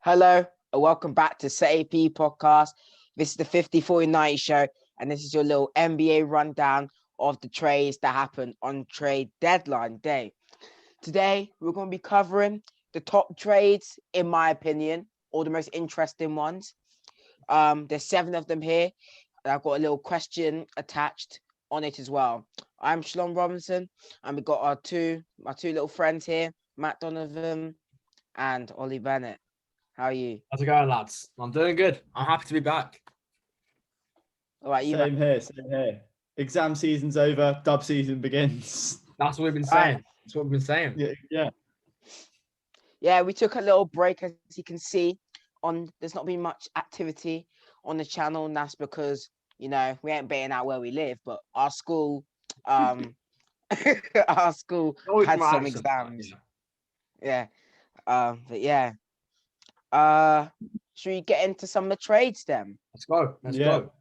Hello and welcome back to SAP Podcast. This is the 50-40-90 show, and this is your little NBA rundown of the trades that happened on trade deadline day. Today, we're going to be covering the top trades, in my opinion, or the most interesting ones. There's 7 of them here, and I've got a little question attached on it as well. I'm Shalom Robinson, and we've got my two little friends here, Matt Donovan and Ollie Bennett. How are you? How's it going, lads? I'm doing good. I'm happy to be back. All right, Same here. Exam season's over. Dub season begins. That's what we've been saying. That's what we've been saying. Yeah, we took a little break, as you can see. There's not been much activity on the channel, and that's because we ain't being out where we live, but our school, our school had some exams. Yeah. But yeah. Should we get into some of the trades then? Let's go.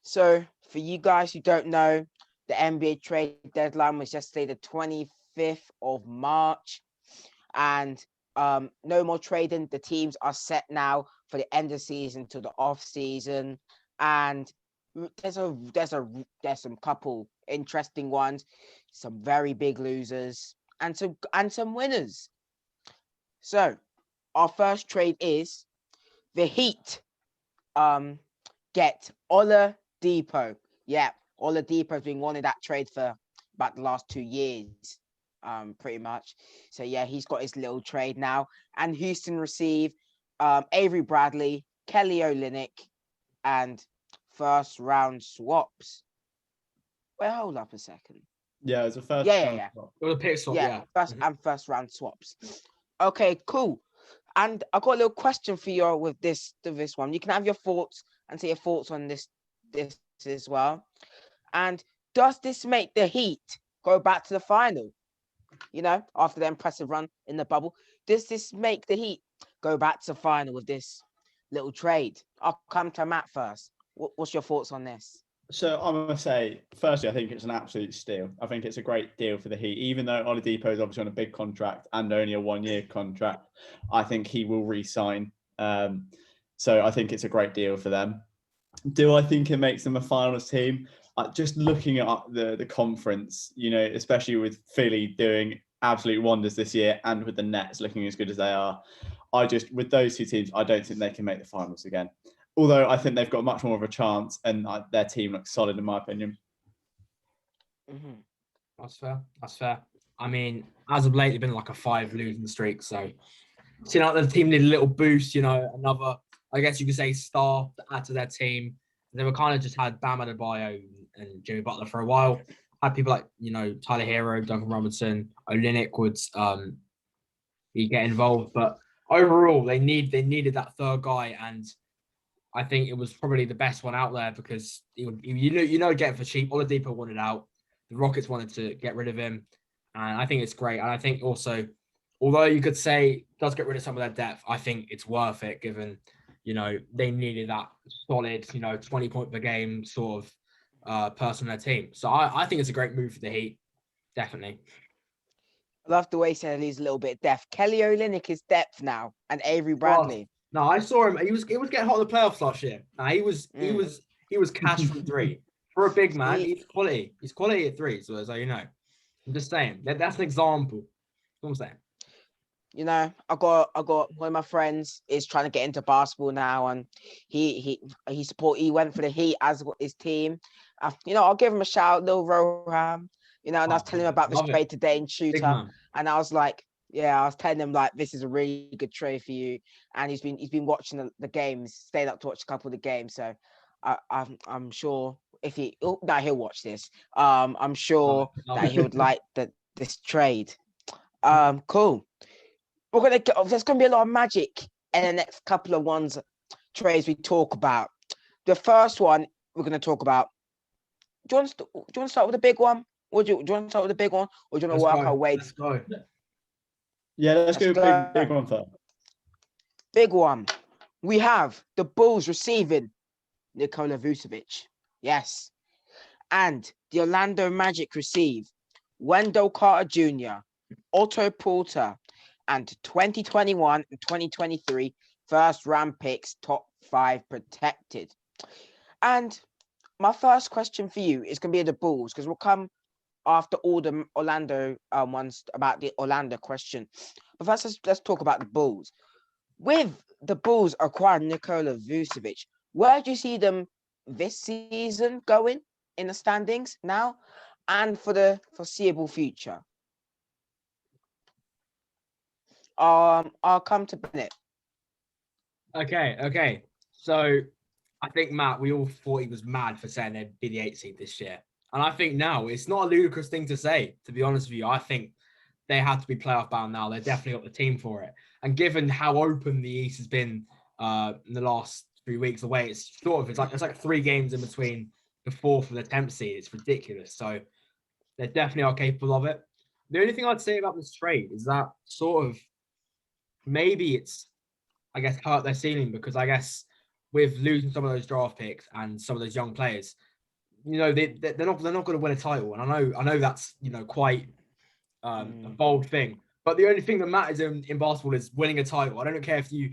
So for you guys who don't know, the NBA trade deadline was yesterday, the 25th of March. And no more trading. The teams are set now for the end of the season to the off season. And there's some couple interesting ones, some very big losers, and some winners. So our first trade is the Heat get Oladipo. Yeah, Oladipo's been wanting that trade for about the last 2 years, pretty much. So yeah, he's got his little trade now. And Houston receive Avery Bradley, Kelly Olynyk, and first round swaps. Wait, hold up a second. Yeah, it's a first round swap. It was a pick swap, yeah. First round swaps. Okay, cool. And I got a little question for you with this one. You can have your thoughts and say your thoughts on this as well. And does this make the Heat go back to the final? After the impressive run in the bubble, does this make the Heat go back to the final with this little trade? I'll come to Matt first. What's your thoughts on this? So I'm going to say, firstly, I think it's an absolute steal. I think it's a great deal for the Heat. Even though Oladipo is obviously on a big contract and only a 1-year contract, I think he will re-sign. So I think it's a great deal for them. Do I think it makes them a finals team? Just looking at the conference, especially with Philly doing absolute wonders this year and with the Nets looking as good as they are, with those two teams, I don't think they can make the finals again. Although I think they've got much more of a chance, and their team looks solid in my opinion. Mm-hmm. That's fair. I mean, as of late, they've been like a 5 losing streak. So, the team needed a little boost. Another, I guess you could say, star to add to their team. They were kind of just had Bam Adebayo and Jimmy Butler for a while. Had people like Tyler Hero, Duncan Robinson, Olynyk would he get involved, but overall they needed that third guy, and I think it was probably the best one out there because get it for cheap. Oladipo wanted out. The Rockets wanted to get rid of him. And I think it's great. And I think also, although you could say it does get rid of some of their depth, I think it's worth it given, they needed that solid, 20 point per game sort of person on their team. So I think it's a great move for the Heat. Definitely. I love the way he said he's a little bit depth. Kelly Olynyk is depth now, and Avery Bradley. No, I saw him. He was getting hot in the playoffs last year. He was cash from 3 for a big man. He's quality. He's quality at 3. So you know, I'm just saying that's an example. That's what I'm saying. I got one of my friends is trying to get into basketball now, and he went for the Heat as his team. I'll give him a shout, Lil Roham. And I was telling him about this trade today in Shooter, and I was like. Yeah, I was telling him like this is a really good trade for you, and he's been watching the games, stayed up to watch a couple of the games. So I'm sure if he'll watch this. I'm sure that he would like this trade. Cool. There's gonna be a lot of magic in the next couple of trades we talk about. The first one we're gonna talk about. Do you want to start with the big one? Or do you want to start with the big one, or do you want to work our way? Let's go. Yeah, let's go big one first. Big one. We have the Bulls receiving Nikola Vucevic. Yes. And the Orlando Magic receive Wendell Carter Jr., Otto Porter, and 2021 and 2023 first round picks, top 5 protected. And my first question for you is going to be the Bulls, because we'll come after all the Orlando ones about the Orlando question. But first, let's talk about the Bulls. With the Bulls acquiring Nikola Vucevic, where do you see them this season going in the standings now and for the foreseeable future? I'll come to Bennett. Okay. So I think, Matt, we all thought he was mad for saying they'd be the 8th seed this year. And I think now it's not a ludicrous thing to say, to be honest with you. I think they have to be playoff bound now. They've definitely got the team for it. And given how open the East has been in the last 3 weeks away, it's like 3 games in between the 4th and the 10th seed. It's ridiculous. So they definitely are capable of it. The only thing I'd say about this trade is that sort of maybe it's, I guess, hurt their ceiling, because I guess with losing some of those draft picks and some of those young players, they're not going to win a title. And I know that's quite a bold thing. But the only thing that matters in basketball is winning a title. I don't care if you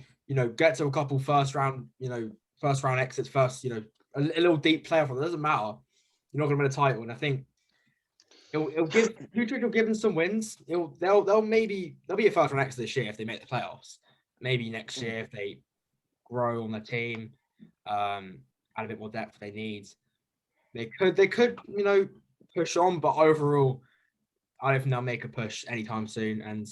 get to a couple first round exits first, a little deep playoff. It doesn't matter. You're not going to win a title. And I think it'll give Vucevic will give them some wins. They'll be a first round exit this year if they make the playoffs. Maybe next year if they grow on the team, add a bit more depth if they need. They could push on, but overall, I don't think they'll make a push anytime soon. And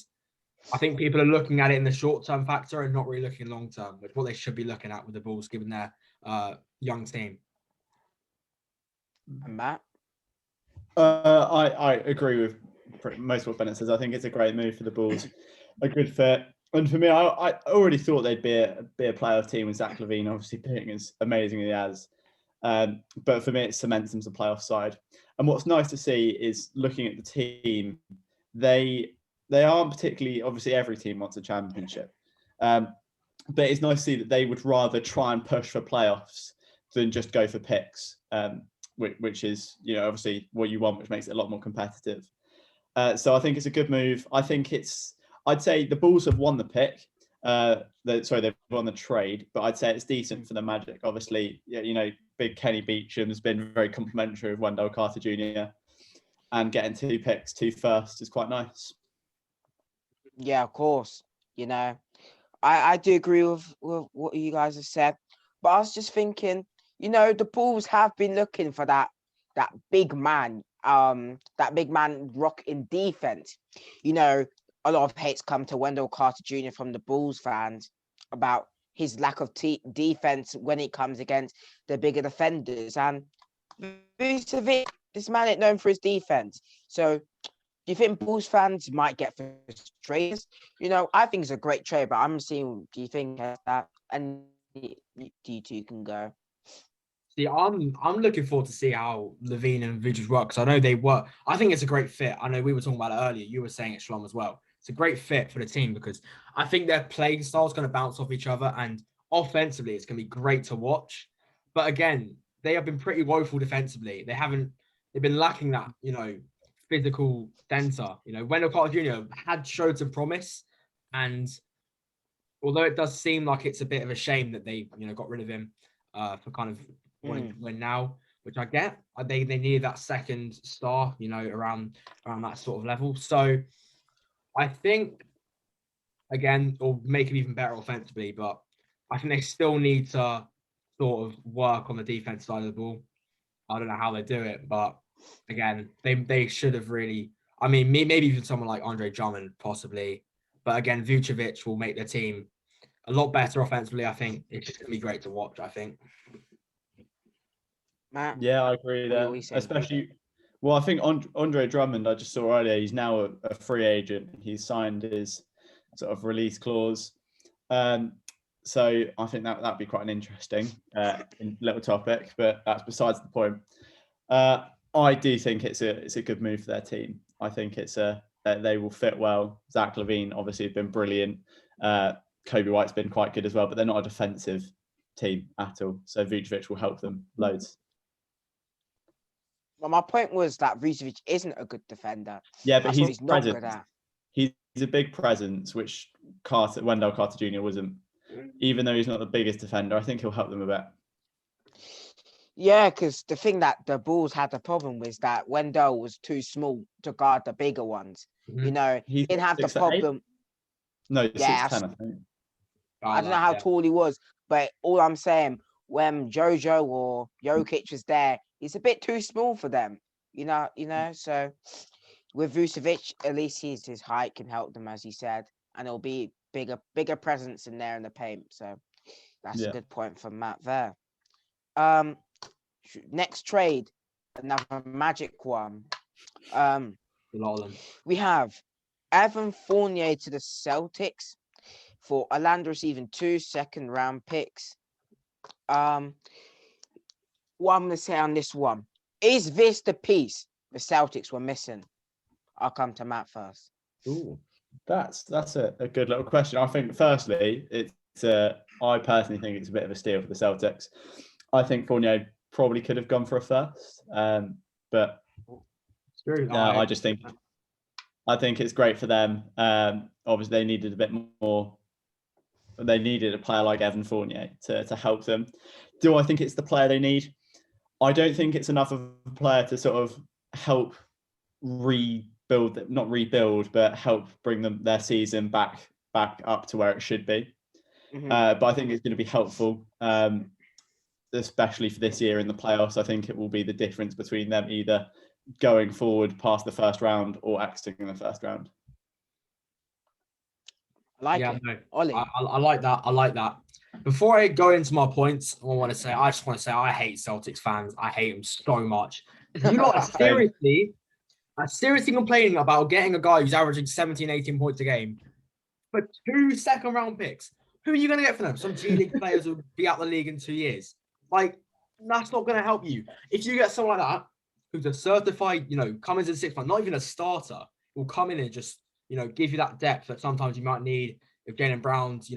I think people are looking at it in the short-term factor and not really looking long-term, which is what they should be looking at with the Bulls, given their young team. And Matt? I agree with most of what Bennett says. I think it's a great move for the Bulls, a good fit. And for me, I already thought they'd be a playoff team with Zach LaVine obviously pitching as amazingly as. But for me, it cements them as a playoff side. And what's nice to see is looking at the team, they aren't particularly, obviously every team wants a championship. But it's nice to see that they would rather try and push for playoffs than just go for picks, which is, obviously what you want, which makes it a lot more competitive. So I think it's a good move. I'd say the Bulls have won the pick. They've won the trade, but I'd say it's decent for the Magic. Obviously, big Kenny Beecham has been very complimentary of Wendell Carter Jr. and getting 2 picks, 2 firsts is quite nice. Yeah, of course. I do agree with what you guys have said, but I was just thinking, the Bulls have been looking for that big man, rock in defense. A lot of hates come to Wendell Carter Jr. from the Bulls fans about his lack of defense when it comes against the bigger defenders. And Vusivich, this man ain't known for his defense. So do you think Bulls fans might get frustrated? I think it's a great trade, but I'm seeing, do you think that? And you two can go. See, I'm looking forward to see how LaVine and Vusivich work, because I know they work. I think it's a great fit. I know we were talking about it earlier. You were saying it, Shlom, as well. It's a great fit for the team because I think their playing style is going to bounce off each other, and offensively, it's going to be great to watch. But again, they have been pretty woeful defensively. They've been lacking that, physical center. Wendell Carter Jr. had showed some promise, and although it does seem like it's a bit of a shame that they, got rid of him for kind of wanting to win now, which I get. They needed that second star, around that sort of level. So I think, again, it'll make him even better offensively, but I think they still need to sort of work on the defense side of the ball. I don't know how they do it, but again, they should have really. I mean, maybe even someone like Andre Drummond, possibly. But again, Vucevic will make their team a lot better offensively. I think it's just going to be great to watch, I think. Matt? Yeah, I agree there. Especially, I think Andre Drummond, I just saw earlier, he's now a free agent. He's signed his sort of release clause. So I think that'd be quite an interesting little topic, but that's besides the point. I do think it's a good move for their team. I think they will fit well. Zach LaVine obviously has been brilliant. Kobe White's been quite good as well, but they're not a defensive team at all. So Vucevic will help them loads. Well, my point was that Vusivich isn't a good defender. Yeah, but he's not good at. He's a big presence, which Wendell Carter Jr. wasn't. Even though he's not the biggest defender, I think he'll help them a bit. Yeah, because the thing that the Bulls had the problem with is that Wendell was too small to guard the bigger ones. Mhm. You know, he didn't have the 6'8"? problem. No, Yeah, 6'10", I think. I don't know how tall he was, but all I'm saying, when Jojo or Jokic was there, he's a bit too small for them. You know. So with Vucevic, at least his height can help them, as he said, and it'll be bigger presence in there in the paint. So that's a good point from Matt there. Next trade, another Magic one. We have Evan Fournier to the Celtics for Orlando receiving 2 second-round picks. What I'm going to say on this one, is this the piece the Celtics were missing? I'll come to Matt first. Ooh, that's a good little question. I think firstly, I personally think it's a bit of a steal for the Celtics. I think Fournier probably could have gone for a first, but I think it's great for them. Obviously, they needed a bit more. They needed a player like Evan Fournier to help them. Do I think it's the player they need? I don't think it's enough of a player to sort of help not rebuild, but help bring their season back up to where it should be. Mm-hmm. But I think it's going to be helpful, especially for this year in the playoffs. I think it will be the difference between them either going forward past the first round or exiting the first round. I like that. I like that. Before I go into my points, I just want to say I hate Celtics fans. I hate them so much. You lot are seriously complaining about getting a guy who's averaging 17, 18 points a game for 2 second-round picks. Who are you going to get for them? Some G League players will be out the league in 2 years. Like, that's not going to help you. If you get someone like that, who's a certified, come into the 6 month, not even a starter, will come in and just, give you that depth that sometimes you might need if Jaylen Brown's,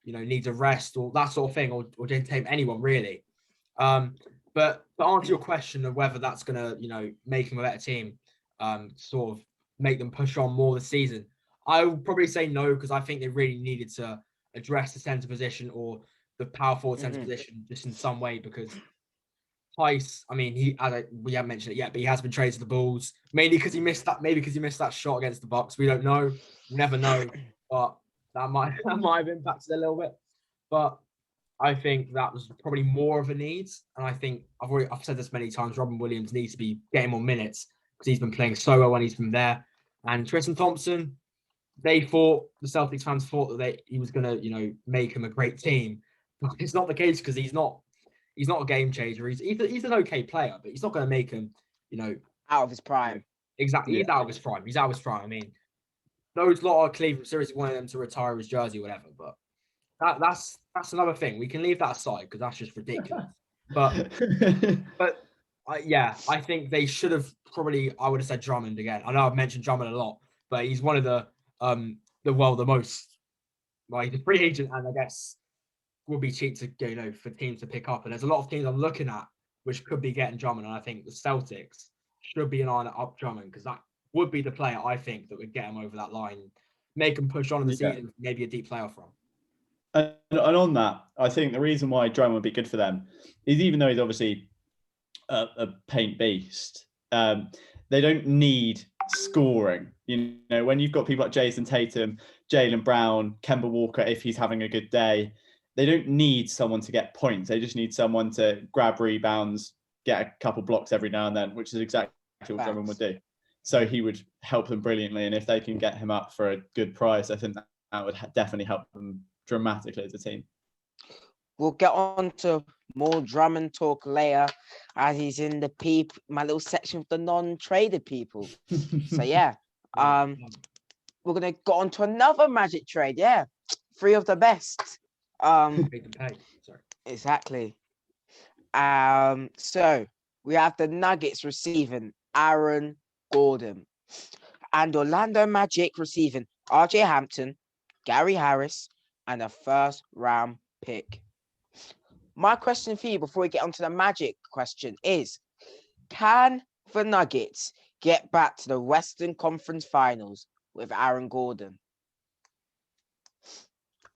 needs a rest or that sort of thing, or Jaden Tatum, anyone really. But to answer your question of whether that's going to, make them a better team, sort of make them push on more this season, I would probably say no, because I think they really needed to address the center position or the power forward center position just in some way, because Tice, I mean, we haven't mentioned it yet, but he has been traded to the Bulls, mainly because he missed that shot against the Bucks. We don't know. We'll never know. But that might have impacted a little bit. But I think that was probably more of a need. And I think I've said this many times, Robin Williams needs to be getting more minutes because he's been playing so well when he's been there. And Tristan Thompson, the Celtics fans thought that he was going to, make him a great team. But it's not the case, because he's not a game changer. He's an okay player, but he's not going to make him, out of his prime. Exactly. He's out of his prime. I mean, those lot of Cleveland seriously wanted him to retire his jersey or whatever, but that's another thing. We can leave that aside because that's just ridiculous. But I think they should have I would have said Drummond again. I know I've mentioned Drummond a lot, but he's one of the most, like, the free agent, and I guess will be cheap to for teams to pick up. And there's a lot of teams I'm looking at which could be getting Drummond, and I think the Celtics should be an eye up Drummond, because that would be the player I think that would get him over that line, make him push on in the season, maybe a deep playoff run. And on that, I think the reason why Drummond would be good for them is, even though he's obviously a paint beast, they don't need scoring. When you've got people like Jason Tatum, Jaylen Brown, Kemba Walker, if he's having a good day, they don't need someone to get points. They just need someone to grab rebounds, get a couple blocks every now and then, which is exactly what Drummond would do. So he would help them brilliantly. And if they can get him up for a good price, I think that would definitely help them dramatically as a team. We'll get on to more Drummond talk later, as he's in my little section of the non-traded people. So yeah, we're gonna go on to another Magic trade. Yeah, 3 of the best. Exactly. So we have the Nuggets receiving Aaron Gordon, and Orlando Magic receiving RJ Hampton, Gary Harris, and a first-round pick. My question for you before we get onto the Magic question is, can the Nuggets get back to the Western Conference Finals with Aaron Gordon.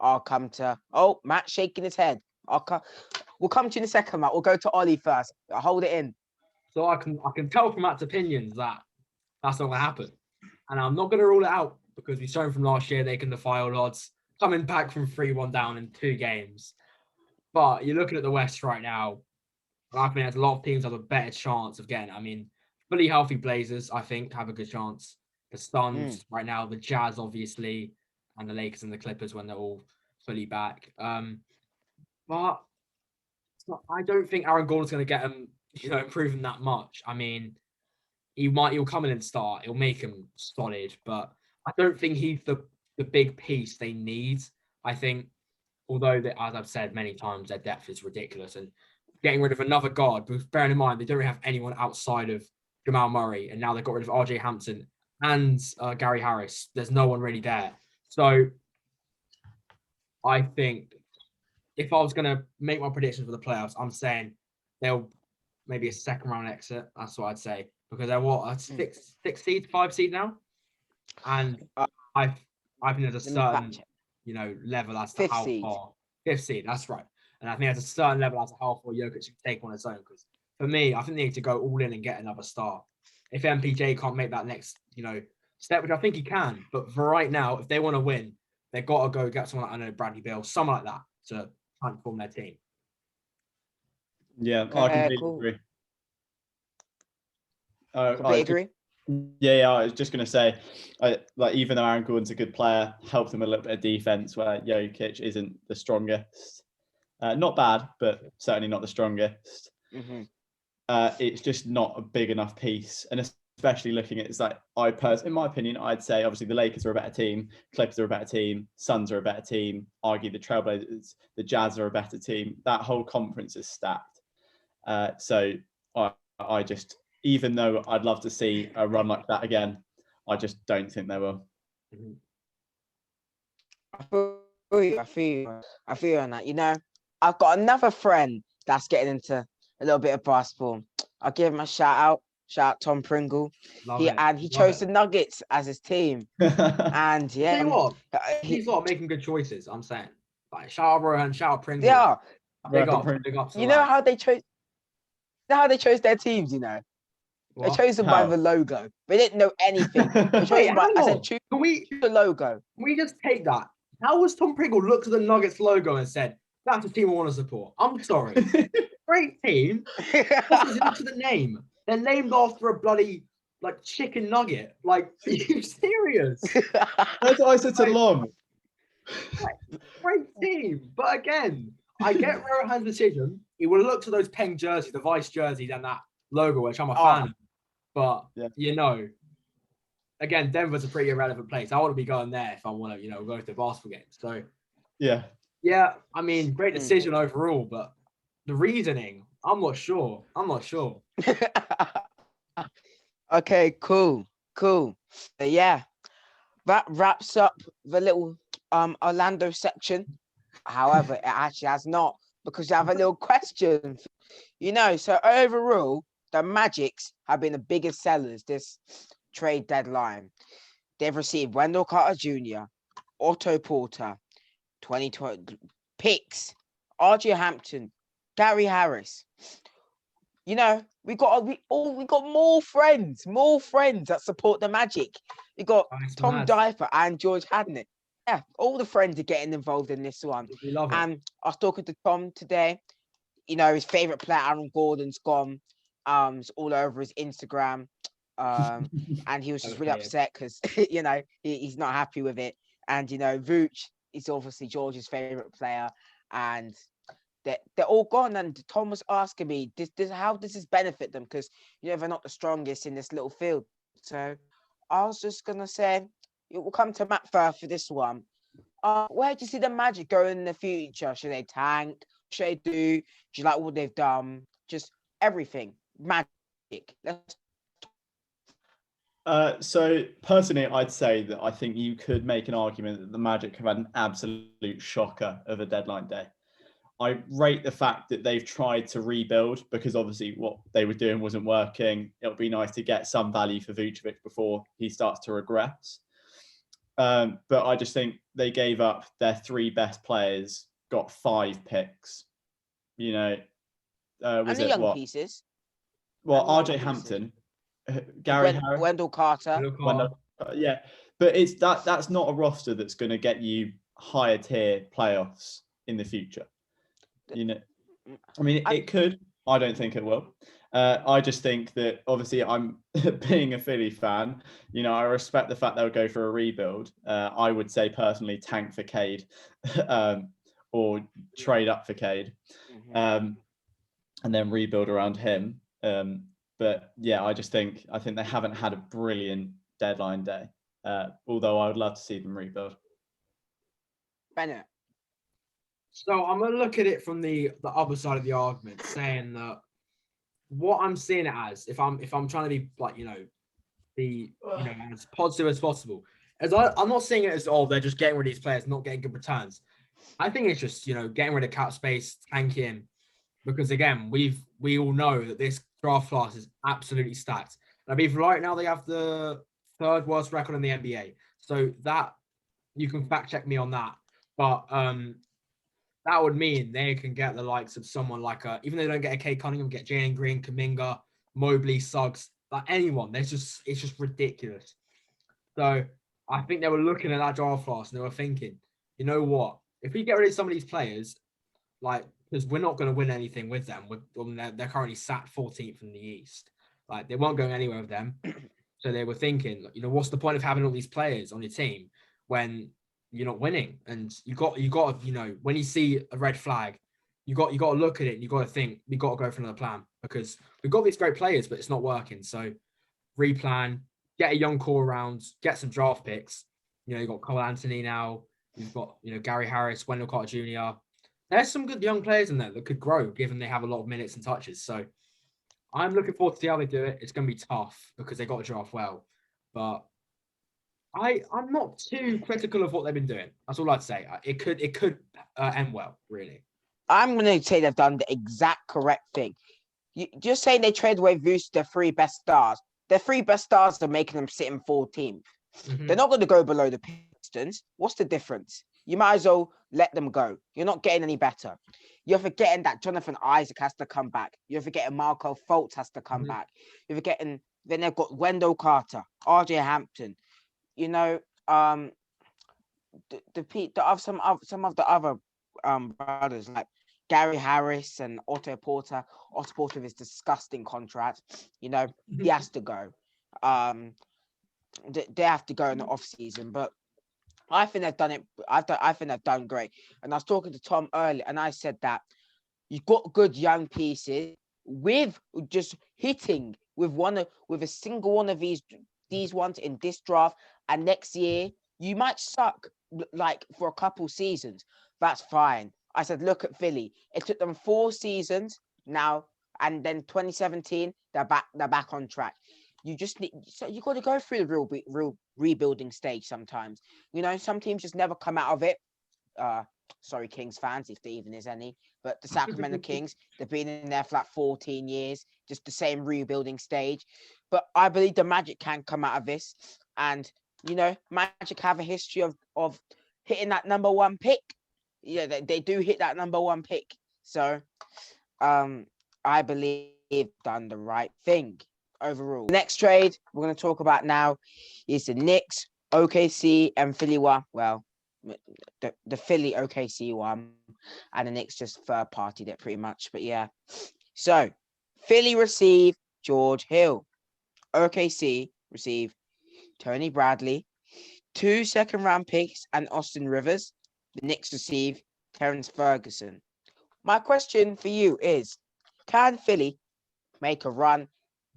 I'll come to. Oh, Matt shaking his head. We'll come to you in a second, Matt. We'll go to Ollie first. Hold it in. So I can tell from Matt's opinions that that's not going to happen. And I'm not going to rule it out because we've shown from last year they can defy all odds, coming back from 3-1 down in 2 games. But you're looking at the West right now, and I think there's a lot of teams have a better chance of getting it. I mean, fully healthy Blazers, I think, have a good chance. The Suns right now, the Jazz, obviously, and the Lakers and the Clippers when they're all fully back. But I don't think Aaron Gordon's going to get them, improving that much. I mean, he'll come in and start. He'll make him solid, but I don't think he's the big piece they need. I think, although, as I've said many times, their depth is ridiculous. And getting rid of another guard, but bearing in mind, they don't really have anyone outside of Jamal Murray. And now they've got rid of RJ Hampton and Gary Harris. There's no one really there. So I think if I was going to make my predictions for the playoffs, I'm saying they'll maybe a second round exit. That's what I'd say. Because they're a 6 seed, 5 seed now. And I think there's a certain, level as to how far. 5th seed, that's right. And I think there's a certain level as to how far Jokic can take on his own. Because for me, I think they need to go all in and get another star. If MPJ can't make that next, step, which I think he can. But for right now, if they want to win, they've got to go get someone like, Bradley Beal, someone like that to transform their team. Yeah, I completely agree. Completely agree. Yeah, I was just going to say, even though Aaron Gordon's a good player, help them a little bit of defense where Jokic isn't the strongest. Not bad, but certainly not the strongest. Mm-hmm. It's just not a big enough piece. And especially looking at in my opinion, I'd say obviously the Lakers are a better team, Clippers are a better team, Suns are a better team, argue the Trailblazers, the Jazz are a better team. That whole conference is stacked. So I just, even though I'd love to see a run like that again, I just don't think they will. I feel you on that. I've got another friend that's getting into a little bit of basketball. I'll give him a shout out. Shout out Tom Pringle. He chose the Nuggets as his team. And yeah, tell you what, he's not making good choices. I'm saying, like shout out Rohan, shout out Pringle. Yeah, big up. You know how they chose? How they chose their teams? What? They chose them by the logo. They didn't know anything. They chose them by, I said, choose the logo. Can we just take that? How was Tom Pringle looked at the Nuggets logo and said, "That's a team I want to support"? I'm sorry. Great team. Look to the name. They're named after a bloody chicken nugget. Are you serious? That's what I said to Long. Great team. But again, I get Rohan's decision. He would have looked at those Peng jerseys, the Vice jerseys, and that logo, which I'm a fan of. But, again, Denver's a pretty irrelevant place. I want to be going there if I want to, go to the basketball games. So, yeah, I mean, great decision overall, but the reasoning, I'm not sure. Okay, cool. But yeah, that wraps up the little Orlando section. However, it actually has not, because you have a little question. So overall, the Magics have been the biggest sellers this trade deadline. They've received Wendell Carter Jr., Otto Porter, 2020 picks, RJ Hampton, Gary Harris. We got more friends that support the Magic. We got Tom Diper and George Hadness. Yeah, all the friends are getting involved in this one. We love it. And I was talking to Tom today. His favorite player, Aaron Gordon's gone. It's all over his Instagram. And he was just really upset because he's not happy with it. And Vuce is obviously George's favorite player, and they're all gone. And Tom was asking me, how does this benefit them? Because they're not the strongest in this little field. So I was just gonna say, we'll come to Matt first for this one. Where do you see the Magic going in the future? Should they tank? Should they do? Do you like what they've done? Just everything. Magic. So personally, I'd say that I think you could make an argument that the Magic have had an absolute shocker of a deadline day. I rate the fact that they've tried to rebuild, because obviously what they were doing wasn't working. It'll be nice to get some value for Vucevic before he starts to regress. But I just think they gave up their 3 best players, got 5 picks. You know, was And the it young what? pieces. Well, and the young RJ pieces. Hampton, Gary Harris, Wendell Carter. yeah. But it's that's not a roster that's going to get you higher tier playoffs in the future. You know, I mean, it could. I don't think it will. I just think that obviously I'm being a Philly fan. You know, I respect the fact they'll go for a rebuild. I would say personally tank for Cade or trade up for Cade and then rebuild around him. But yeah, I think they haven't had a brilliant deadline day. Although I would love to see them rebuild. Bennett. So I'm gonna look at it from the other side of the argument, saying that what I'm seeing it as, if I'm trying to be like, as positive as possible, as I'm not seeing it as they're just getting rid of these players, not getting good returns. I think it's just getting rid of cap space, tanking, because again we all know that this draft class is absolutely stacked. I mean, right now they have the 3rd worst record in the NBA, so that you can fact check me on that, but that would mean they can get the likes of someone like even though they don't get a Kate Cunningham, get Jalen Green, Kuminga, Mobley, Suggs, like anyone. It's just ridiculous. So I think they were looking at that draft class and they were thinking, you know what? If we get rid of some of these players, like, because we're not going to win anything with them. They're currently sat 14th in the East. Like, they weren't going anywhere with them. So they were thinking, what's the point of having all these players on your team when you're not winning? And you got when you see a red flag, you got to look at it and you got to think, we got to go for another plan because we've got these great players, but it's not working. So replan, get a young core around, get some draft picks. You've got Cole Anthony now. You've got, Gary Harris, Wendell Carter Jr. There's some good young players in there that could grow given they have a lot of minutes and touches. So I'm looking forward to see how they do it. It's going to be tough because they got to draft well. But I'm not too critical of what they've been doing. That's all I'd say. It could end well, really. I'm going to say they've done the exact correct thing. Just saying they trade away Vuce, their 3 best stars. Their 3 best stars are making them sit in 14th. They're not going to go below the Pistons. What's the difference? You might as well let them go. You're not getting any better. You're forgetting that Jonathan Isaac has to come back. You're forgetting Marco Fultz has to come back. You're forgetting, then they've got Wendell Carter, RJ Hampton. Some of the other brothers like Gary Harris and Otto Porter. Otto Porter is disgusting contract. He has to go. They have to go in the off season, but I think they've done it. I think they've done great. And I was talking to Tom earlier, and I said that you've got good young pieces with just hitting with a single one of these ones in this draft, and next year you might suck like for a couple seasons. That's fine. I said, look at Philly. It took them 4 seasons now, and then 2017 they're back on track. You just need, so you got to go through the real rebuilding stage sometimes. Some teams just never come out of it. Sorry, Kings fans, if there even is any, but the Sacramento Kings, they've been in there for like 14 years, just the same rebuilding stage. But I believe the Magic can come out of this, and Magic have a history of hitting that number 1 pick. Yeah, they do hit that number 1 pick. So, I believe they've done the right thing. Overall, next trade we're going to talk about now is the Knicks, OKC, and Philly one. Well, the Philly OKC one, and the Knicks just third partied it pretty much. But yeah, so Philly receive George Hill, OKC receive Tony Bradley, 2 second-round picks, and Austin Rivers. The Knicks receive Terrence Ferguson. My question for you is: can Philly make a run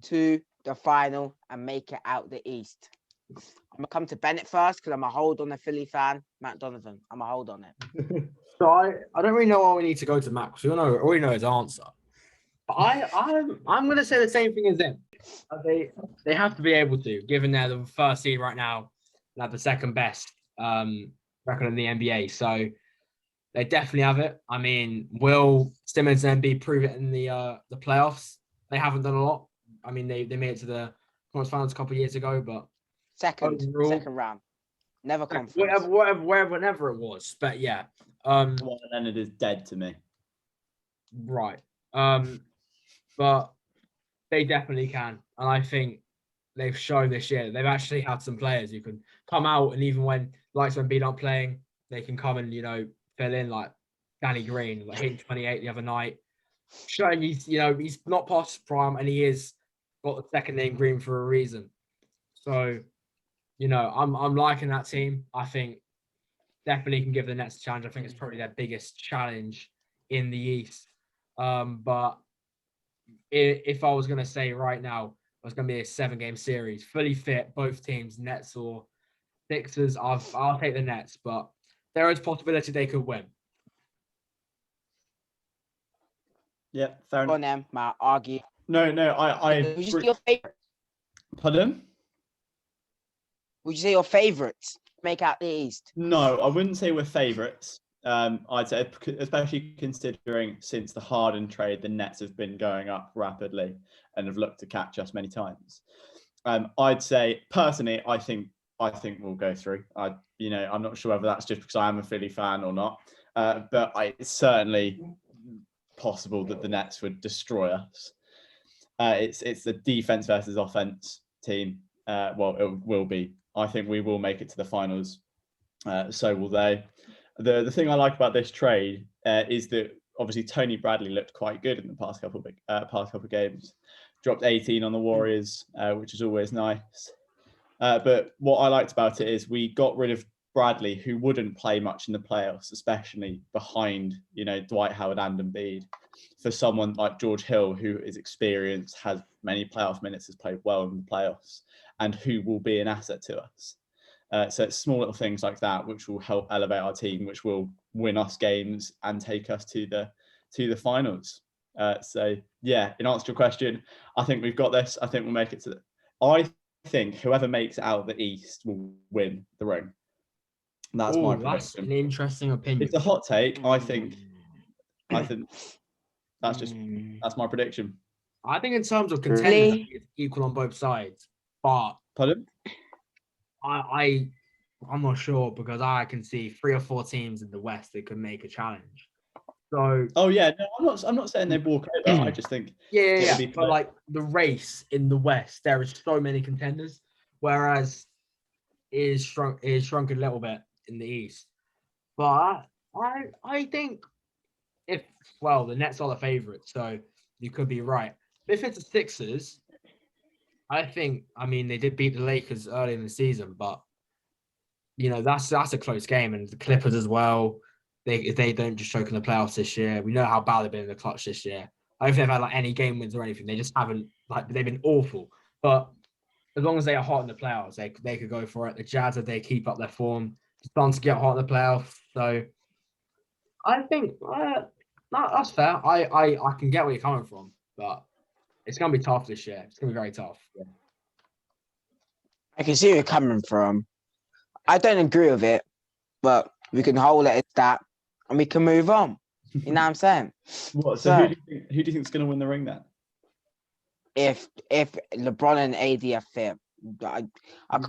to the final and make it out the East? I'm gonna come to Bennett first because I'm a hold on a Philly fan. Matt Donovan, I'm a hold on it. So I don't really know why we need to go to Matt because we already know his answer. But I'm gonna say the same thing as him. They have to be able to, given they're the first seed right now, and have the second best record in the NBA. So they definitely have it. I mean, will Simmons and Embiid prove it in the playoffs? They haven't done a lot. I mean, they made it to the conference finals a couple of years ago, but second round. Never conference. Whatever it was. But yeah. One Leonard is dead to me. Right. But they definitely can. And I think they've shown this year they've actually had some players who can come out, and even when B aren't playing, they can come and fill in, like Danny Green, like hitting 28 the other night, showing he's not past his prime, and he is got the second name Green for a reason. So I'm liking that team. I think definitely can give the Nets a challenge. I think it's probably their biggest challenge in the East. But if I was going to say right now, it's going to be a 7-game series, fully fit, both teams, Nets or Sixers. I'll take the Nets, but there is a possibility they could win. Yeah, fair enough. On them, might argue. No, I. Would you say your favorite? Pardon? Would you say your favorites make out the East? No, I wouldn't say we're favourites. I'd say, especially considering since the Harden trade, the Nets have been going up rapidly and have looked to catch us many times. I'd say personally, I think we'll go through. I'm not sure whether that's just because I am a Philly fan or not, but it's certainly possible that the Nets would destroy us. It's the defense versus offense team. Well, it will be. I think we will make it to the finals. So will they. The thing I like about this trade is that obviously Tony Bradley looked quite good in the past couple of games. Dropped 18 on the Warriors, which is always nice. But what I liked about it is we got rid of Bradley, who wouldn't play much in the playoffs, especially behind Dwight Howard and Embiid, for someone like George Hill, who is experienced, has many playoff minutes, has played well in the playoffs, and who will be an asset to us. So it's small little things like that which will help elevate our team, which will win us games and take us to the finals. So yeah, in answer to your question, I think we've got this. I think we'll make it I think whoever makes it out of the East will win the ring. That's my prediction. That's an interesting opinion. It's a hot take. I think that's my prediction. I think in terms of contenders, it's equal on both sides. But pardon? I'm not sure, because I can see 3 or 4 teams in the West that could make a challenge. So I'm not saying they walk over. I just think but like the race in the West, there is so many contenders, whereas it is shrunk a little bit in the East. But I think the Nets are the favorite, so you could be right. If it's the Sixers, they did beat the Lakers early in the season, but that's a close game, and the Clippers as well. If they don't just choke in the playoffs this year, we know how bad they've been in the clutch this year. I don't think they've had any game wins or anything. They just haven't, they've been awful. But as long as they are hot in the playoffs, they could go for it. The Jazz, if they keep up their form, starting to get hot in the playoffs. So I think that's fair. I can get where you're coming from, but it's going to be tough this year. It's going to be very tough. Yeah. I can see where you're coming from. I don't agree with it, but we can hold it at that, and we can move on. You know what I'm saying? What? So who do you think is going to win the ring then? If LeBron and AD are fit, I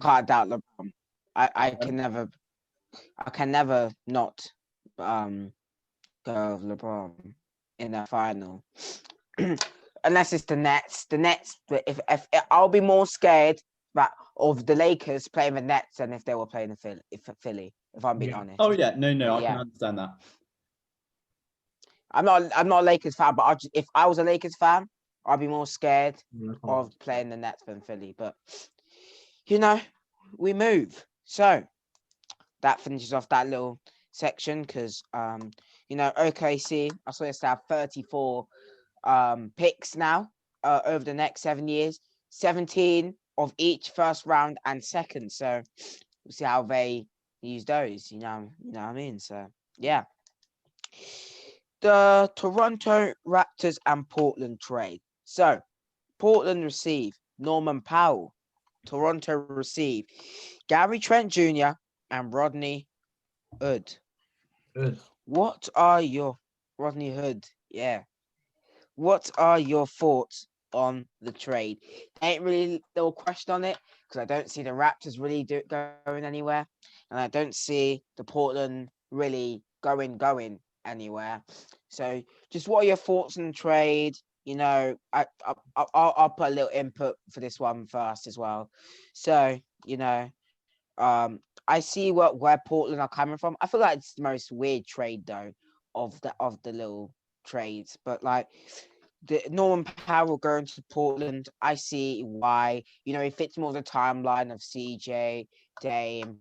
can't doubt LeBron. I can never not go with LeBron in the final, unless it's the Nets. The Nets, if I'll be more scared of the Lakers playing the Nets than if they were playing Philly. If I'm being honest. Oh yeah, no, I can understand that. I'm not a Lakers fan, but if I was a Lakers fan, I'd be more scared of playing the Nets than Philly. But we move. So that finishes off that little section, because OKC, I saw they have 34 picks now over the next 7 years, 17 of each first round and second. So we'll see how they use those. You know what I mean? So yeah. The Toronto Raptors and Portland trade. So Portland received Norman Powell. Toronto received Gary Trent Jr. and Rodney Hood. What are your Rodney Hood? Yeah. What are your thoughts on the trade. Ain't really no question on it because I don't see the Raptors really going anywhere, and I don't see the Portland really going anywhere. So, just what are your thoughts on the trade? I'll put a little input for this one first as well. So, I see where Portland are coming from. I feel like it's the most weird trade though of the little trades, but like the Norman Powell going to Portland, I see why. It fits more the timeline of CJ, Dame.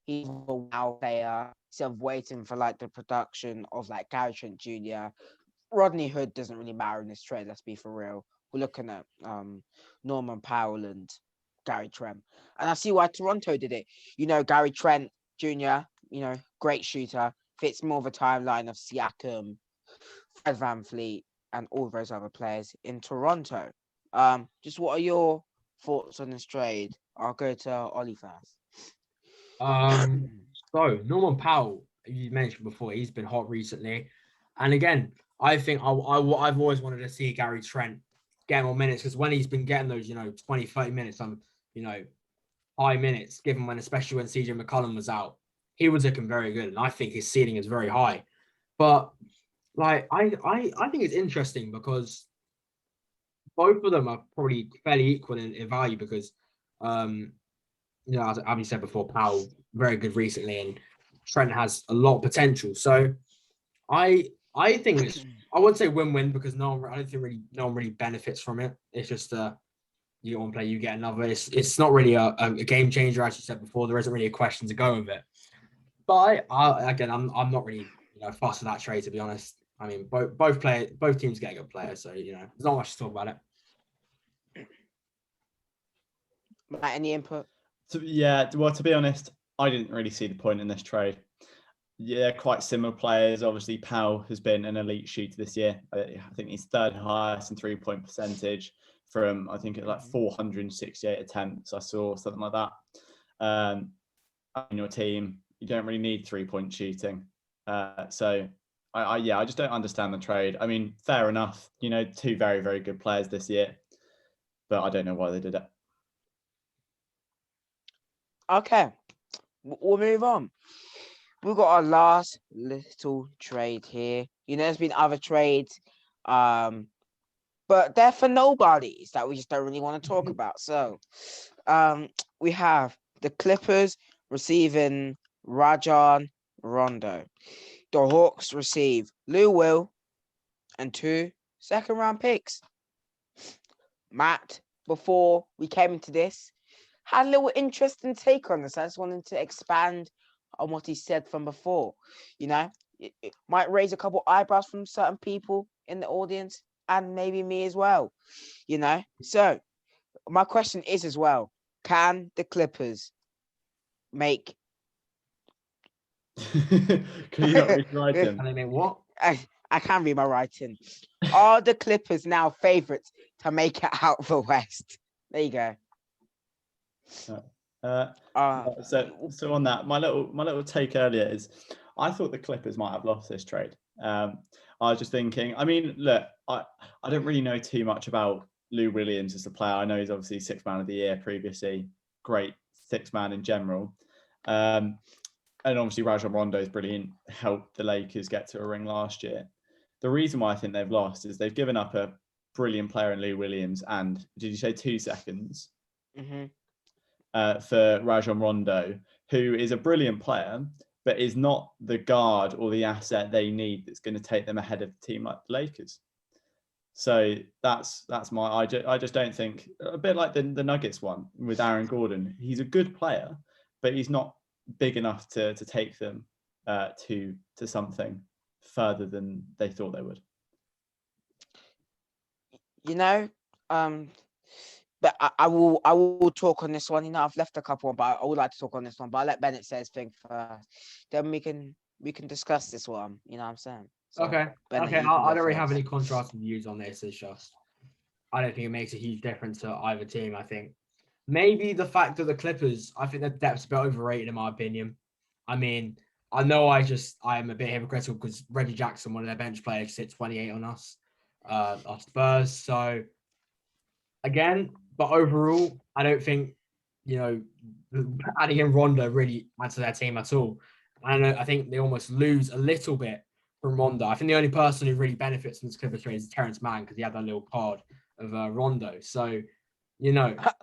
He's a wow player instead of waiting for like the production of like Gary Trent Jr. Rodney Hood doesn't really matter in this trade. Let's be for real. We're looking at Norman Powell and Gary Trent, and I see why Toronto did it. Gary Trent Jr. Great shooter, fits more of a timeline of Siakam, Fred VanVleet, and all those other players in Toronto. Just what are your thoughts on this trade? I'll go to Ollie first. So Norman Powell, you mentioned before, he's been hot recently, and again, I think I've always wanted to see Gary Trent get more minutes because when he's been getting those 20, 30 minutes on high minutes, given especially when CJ McCollum was out, he was looking very good, and I think his ceiling is very high. But like I think it's interesting because both of them are probably fairly equal in value because as Abby said before, Powell very good recently, and Trent has a lot of potential. So I think it's, I wouldn't say win-win because I don't think no one really benefits from it. It's just you get one player, you get another. It's not really a game changer, as you said before. There isn't really a question to go with it. But I'm not really fussed with that trade, to be honest. I mean, both teams get a good player, so there's not much to talk about it. Matt, any input? To be honest, I didn't really see the point in this trade. Yeah, quite similar players. Obviously, Powell has been an elite shooter this year. I think he's third highest in 3-point percentage from, I think it's like 468 attempts. I saw something like that. On your team, you don't really need 3-point shooting. So I just don't understand the trade. I mean, fair enough. Two very, very good players this year, but I don't know why they did it. Okay, we'll move on. We've got our last little trade here. There's been other trades, but they're for nobodies that we just don't really want to talk about. So, we have the Clippers receiving Rajon Rondo. The Hawks receive Lou Will and 2 second-round picks. Matt, before we came into this, had a little interesting take on this. I just wanted to expand on what he said from before. It might raise a couple eyebrows from certain people in the audience and maybe me as well. So my question is as well, can the Clippers make Can you not read writing? Can they make what? I can't read my writing. Are the Clippers now favorites to make it out the West? There you go. So on that, my little take earlier is, I thought the Clippers might have lost this trade. I was just thinking. I mean, look, I don't really know too much about Lou Williams as a player. I know he's obviously 6th man of the year previously, great 6th man in general, and obviously Rajon Rondo is brilliant. Helped the Lakers get to a ring last year. The reason why I think they've lost is they've given up a brilliant player in Lou Williams, and did you say 2 seconds? Mm-hmm. For Rajon Rondo, who is a brilliant player, but is not the guard or the asset they need that's going to take them ahead of a team like the Lakers. So that's my. I just don't think, a bit like the Nuggets one with Aaron Gordon. He's a good player, but he's not big enough to take them to something further than they thought they would. But I will talk on this one. I've left a couple, but I would like to talk on this one. But I'll let Bennett say his thing first. Then we can discuss this one. You know what I'm saying? So, Okay. Bennett, I don't really have any contrasting views on this. It's just, I don't think it makes a huge difference to either team. I think maybe the fact that the Clippers, I think their depth's a bit overrated in my opinion. I mean, I know I am a bit hypocritical because Reggie Jackson, one of their bench players, hit 28 on us, our Spurs. So again, but overall, I don't think, adding in Rondo really adds to their team at all. I think they almost lose a little bit from Rondo. I think the only person who really benefits from this Clippers trade is Terrence Mann because he had that little card of Rondo. So, that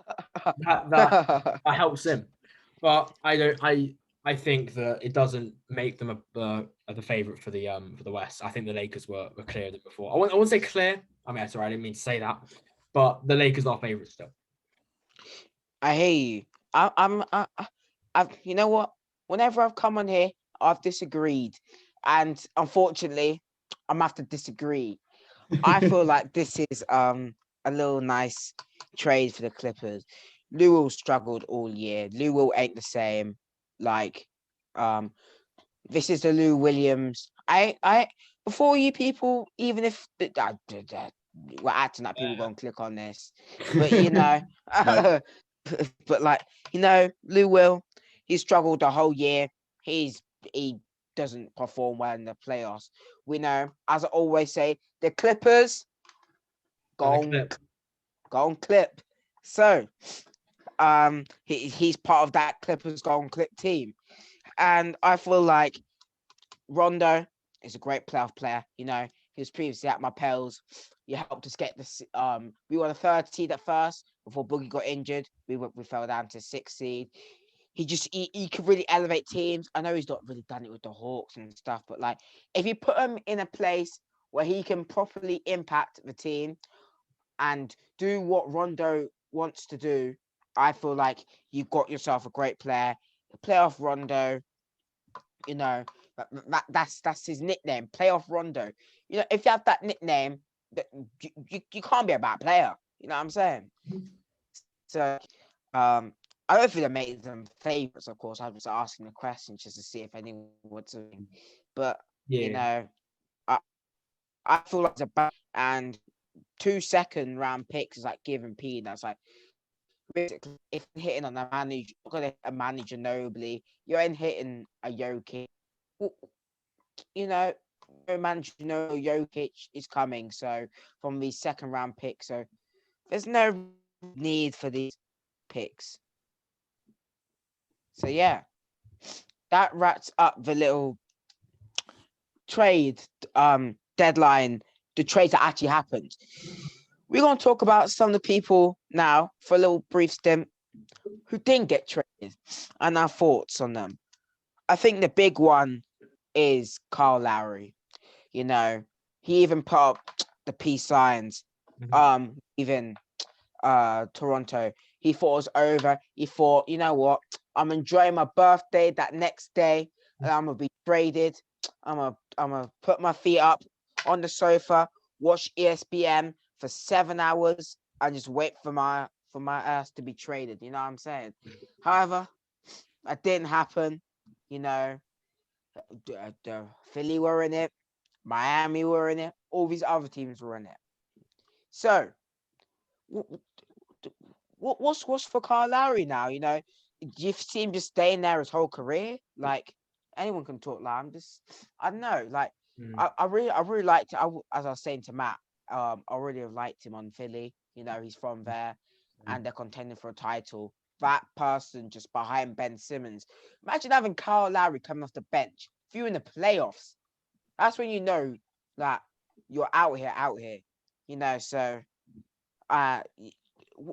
helps him. But I think that it doesn't make them the favorite for the West. I think the Lakers were clear than before. I wouldn't say clear. I mean, sorry, I didn't mean to say that. But the Lakers are favorites still. I hear you. You know what? Whenever I've come on here, I've disagreed, and unfortunately, I'm gonna have to disagree. I feel like this is a little nice trade for the Clippers. Lou Will struggled all year. Lou Will ain't the same. Like, this is the Lou Williams. Before you people, even if we're acting like people gonna click on this, but but like Lou Will, he struggled the whole year. He doesn't perform well in the playoffs. We know, as I always say, the Clippers go on clip. So, he's part of that Clippers go on clip team, and I feel like Rondo is a great playoff player. He was previously at my Pels. He helped us get this. We were the third seed at first before Boogie got injured. We fell down to 6th seed. He could really elevate teams. I know he's not really done it with the Hawks and stuff, but like if you put him in a place where he can properly impact the team and do what Rondo wants to do, I feel like you got yourself a great player. Playoff Rondo, that's his nickname, Playoff Rondo. If you have that nickname, you can't be a bad player. You know what I'm saying? So, I don't think that made them favorites. Of course, I was asking the question just to see if anyone would. But I feel like it's about and 2 second round picks is like giving peanuts. Like, basically, if you're hitting on a manager, you're gonna hit a manager nobly. You ain't hitting a Jokic. No manager, Jokic is coming. So from the second round pick, so there's no need for these picks. So yeah, that wraps up the little trade deadline, the trade that actually happened. We're going to talk about some of the people now for a little brief stint who didn't get traded and our thoughts on them. I think the big one is Kyle Lowry. He even put up the peace signs. Even Toronto. He thought it was over. He thought, you know what? I'm enjoying my birthday that next day, and I'm gonna be traded. I'm gonna put my feet up on the sofa, watch ESPN for 7 hours, and just wait for my ass to be traded. You know what I'm saying? However, that didn't happen. The Philly were in it, Miami were in it, all these other teams were in it. So, what's for Kyle Lowry now? Do you see him just staying there his whole career? Like, anyone can talk. Like, I don't know. Like, I really liked it. As I was saying to Matt, I really have liked him on Philly. He's from there, and they're contending for a title. That person just behind Ben Simmons. Imagine having Kyle Lowry coming off the bench. If you're in the playoffs, that's when you know that you're out here. So,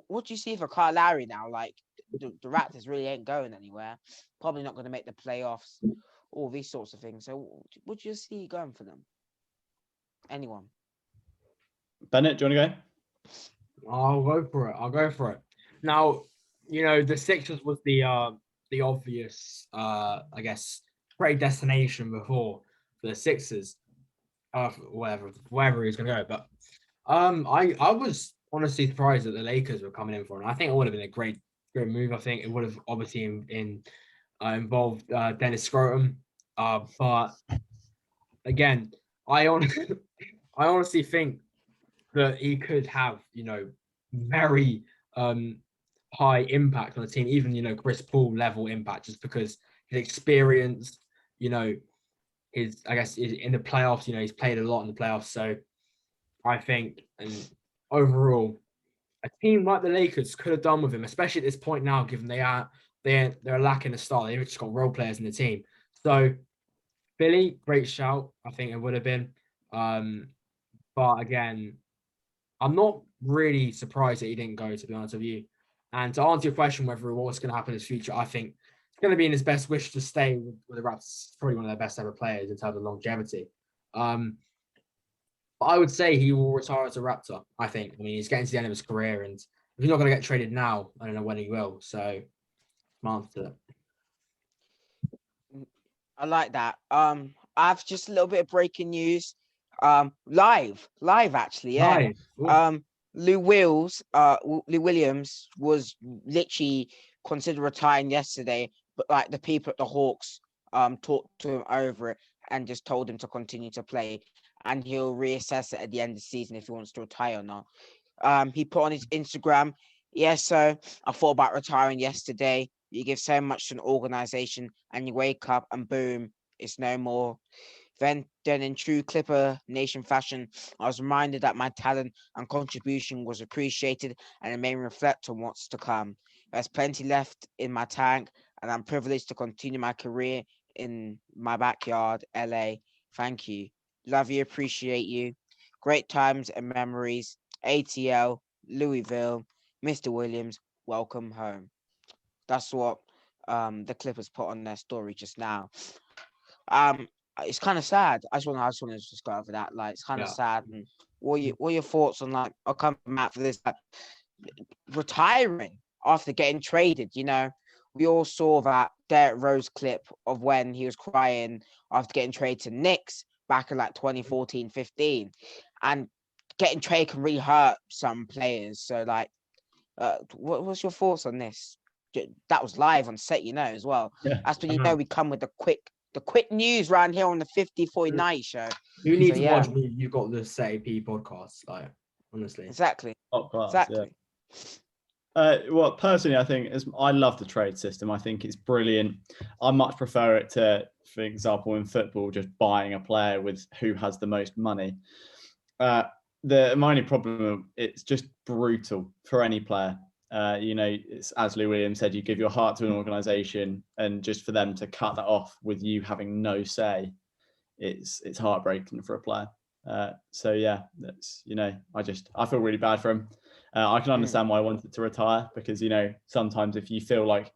what do you see for Kyle Lowry now? Like, the Raptors really ain't going anywhere. Probably not going to make the playoffs. All these sorts of things. So, what do you see going for them? Anyone? Bennett, do you want to go? I'll go for it. Now, the Sixers was the obvious, I guess, trade destination before for the Sixers. Wherever he was going to go. But I was honestly surprised that the Lakers were coming in for him. I think it would have been a great move. I think it would have obviously involved Dennis Scrotum. But again, I honestly think that he could have, very high impact on the team, even, Chris Paul level impact, just because his experience, I guess in the playoffs, he's played a lot in the playoffs. So I think, and overall, a team like the Lakers could have done with him, especially at this point now, given they're lacking a star. They've just got role players in the team. So Philly, great shout. I think it would have been. But again, I'm not really surprised that he didn't go, to be honest with you. And to answer your question, whether what's going to happen in his future, I think it's going to be in his best wish to stay with the Raptors. Probably one of their best ever players in terms of longevity. But I would say he will retire as a Raptor, I think. I mean, he's getting to the end of his career, and if he's not going to get traded now, I don't know when he will. So, month to that. I like that. I've just a little bit of breaking news. Live actually, yeah. Nice. Lou Williams was literally considered retiring yesterday, but like the people at the Hawks talked to him over it and just told him to continue to play, and he'll reassess it at the end of the season if he wants to retire or not. He put on his Instagram, yeah, so I thought about retiring yesterday. You give so much to an organization and you wake up and boom, it's no more. Then in true Clipper Nation fashion, I was reminded that my talent and contribution was appreciated and it made me reflect on what's to come. There's plenty left in my tank and I'm privileged to continue my career in my backyard, LA. Thank you. Love you, appreciate you. Great times and memories. ATL, Louisville, Mr. Williams, welcome home. That's what the Clippers put on their story just now. It's kind of sad. I just want to just go over that. Like, it's kind of sad. And what are your thoughts on, like, I'll come back for this, like, retiring after getting traded? You know, we all saw that Derrick Rose clip of when he was crying after getting traded to Knicks back in like 2014, 15, and getting traded can really hurt some players. So, like, what's your thoughts on this? That was live on set, you know, as well. Yeah. That's when you know we come with the quick news around here on the 50-40 night show. You need to watch me. You've got the SAP podcast, like, honestly. Exactly. Top class, exactly. Yeah. Well, personally, I think I love the trade system. I think it's brilliant. I much prefer it to, for example, in football, just buying a player with who has the most money. My only problem, it's just brutal for any player. You know, it's, as Lou Williams said, you give your heart to an organization, and just for them to cut that off with you having no say, it's heartbreaking for a player. So yeah, that's, you know, I feel really bad for him. I can understand why I wanted to retire, because, you know, sometimes if you feel like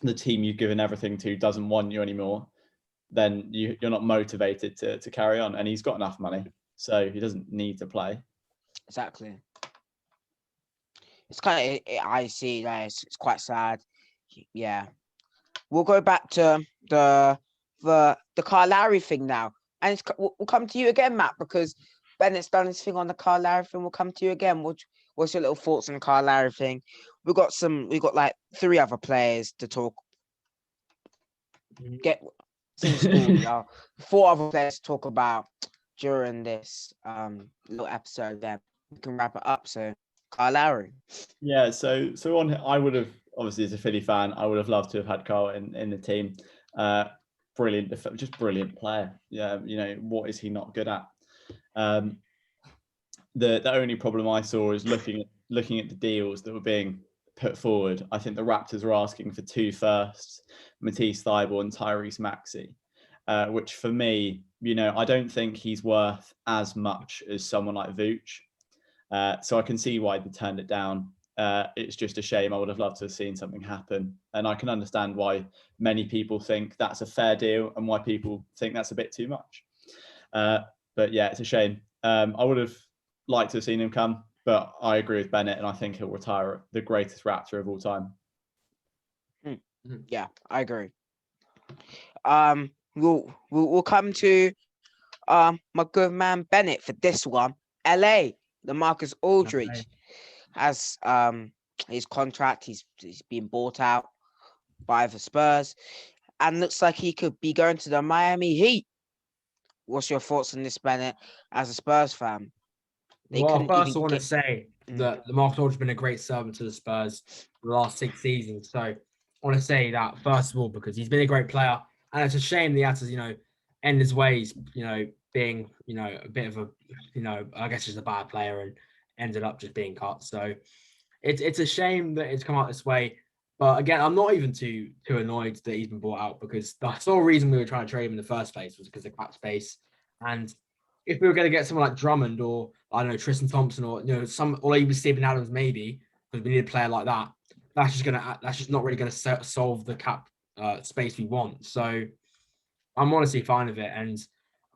the team you've given everything to doesn't want you anymore, then you're not motivated to carry on. And he's got enough money, so he doesn't need to play. Exactly. It's kind of, I see, it's quite sad. Yeah. We'll go back to the Kyle Lowry thing now. And we'll come to you again, Matt, because Bennett's done his thing on the Kyle Lowry thing. We'll come to you again. What's your little thoughts on the Kyle Lowry thing? We got like 3 other players to talk. School, 4 other players to talk about during this little episode. Then we can wrap it up. So, Kyle Lowry. Yeah, so on, I would have, obviously as a Philly fan, I would have loved to have had Kyle in the team. Brilliant, just brilliant player. Yeah, you know, what is he not good at? The only problem I saw is looking at the deals that were being put forward. I think the Raptors were asking for 2 firsts, Matisse Thybulle and Tyrese Maxey, which for me, you know, I don't think he's worth as much as someone like Vooch. So I can see why they turned it down. It's just a shame. I would have loved to have seen something happen. And I can understand why many people think that's a fair deal and why people think that's a bit too much. But yeah, it's a shame. I would have liked to have seen him come, but I agree with Bennett, and I think he'll retire the greatest Raptor of all time. Yeah, I agree. We'll come to my good man Bennett for this one. LA, LaMarcus Aldridge has his contract. He's been bought out by the Spurs, and looks like he could be going to the Miami Heat. What's your thoughts on this, Bennett, as a Spurs fan? Well, first I want to say that LaMarcus Aldridge has been a great servant to the Spurs for the last 6 seasons. So I want to say that, first of all, because he's been a great player, and it's a shame that he had to, you know, end his ways, you know, being, you know, a bit of a, you know, I guess just a bad player, and ended up just being cut. So it's a shame that it's come out this way. But again, I'm not even too annoyed that he's been bought out, because the sole reason we were trying to trade him in the first place was because of cap space. And if we were going to get someone like Drummond, or I don't know, Tristan Thompson, or or even Stephen Adams, maybe, because we need a player like that, that's just not really going to solve the cap space we want. So I'm honestly fine with it. And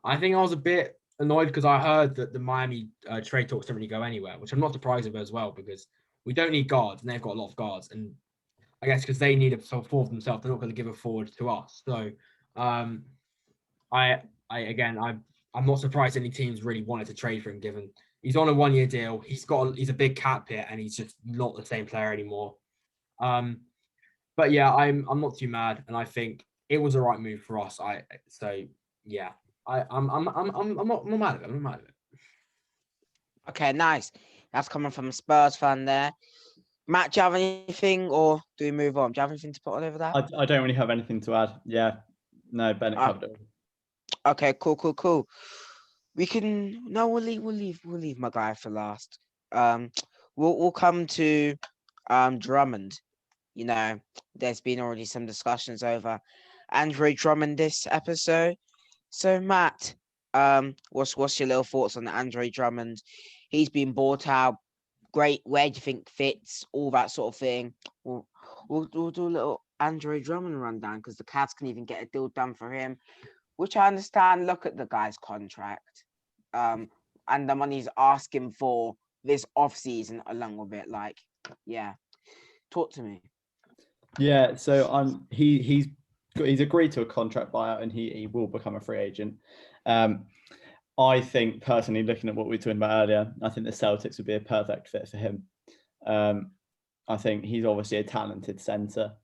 I think I was a bit annoyed because I heard that the Miami trade talks don't really go anywhere, which I'm not surprised of as well, because we don't need guards and they've got a lot of guards. And I guess because they need a forward themselves, they're not going to give a forward to us. So I'm not surprised any teams really wanted to trade for him, given he's on a 1-year deal. He's a big cap hit, and he's just not the same player anymore. But yeah, I'm not too mad, and I think it was the right move for us. I'm not mad at it. I'm not mad at it. Okay, nice. That's coming from a Spurs fan there. Matt, do you have anything, or do we move on? Do you have anything to put on over that? I don't really have anything to add. Yeah, no, Bennett covered it. Okay, cool. We'll leave my guy for last. We'll come to Drummond. You know, there's been already some discussions over Andre Drummond this episode. So Matt, what's your little thoughts on Andre Drummond? He's been bought out. Great. Where do you think fits? All that sort of thing. We'll do a little Andre Drummond rundown, because the Cavs can even get a deal done for him, which I understand. Look at the guy's contract, and the money he's asking for this off season along with it. Like, yeah, talk to me. Yeah, so he's agreed to a contract buyout, and he will become a free agent. I think personally, looking at what we were talking about earlier, I think the Celtics would be a perfect fit for him. I think he's obviously a talented center,